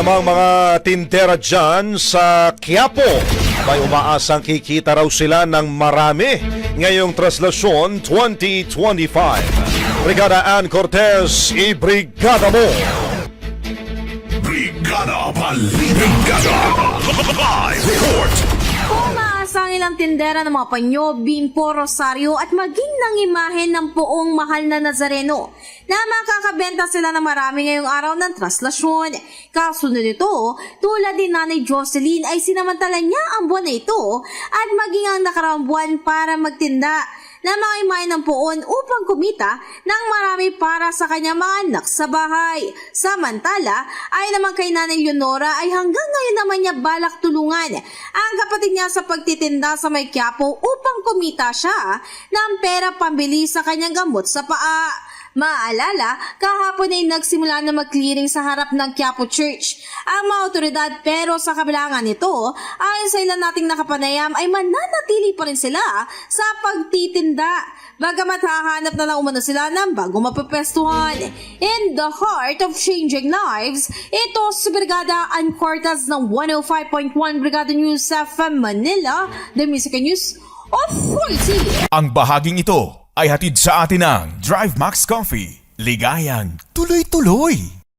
namang mga tindera dyan sa Quiapo. May umaasang kikita raw sila ng marami ngayong Traslasyon 2025. Brigada Ann Cortez, ibrigada mo! Brigada Brigada Live Report. Umaasa ang ilang tindera ng mga panyo, bimpo, rosaryo at maging ng imahen ng poong mahal na Nazareno na makakabenta sila ng marami ngayong araw ng Traslasyon. Kasunod nito, tulad ni Nanay Jocelyn ay sinamantala niya ang buwan na ito at maging ang nakaraang buwan para magtinda na mga imahe ng poon upang kumita ng marami para sa kanyang mga anak sa bahay. Samantala, ay naman kay Nanay Leonora ay hanggang ngayon naman niya balak tulungan ang kapatid niya sa pagtitinda sa may Quiapo upang kumita siya ng pera pambili sa kanyang gamot sa paa. Maalala, kahapon ay nagsimula na mag-clearing sa harap ng Quiapo Church ang mga otoridad, pero sa kabilangan nito, ayon sa ilan nating nakapanayam ay mananatili pa rin sila sa pagtitinda. Bagamat hahanap na lang umano sila ng bago mapepestuhan. In the heart of changing lives, ito si Brigada Ann Cortez ng 105.1 Brigada News FM Manila, the Music News Authority. Ang bahaging ito ay hatid sa atin ng Drive Max Coffee. Ligayang tuloy-tuloy.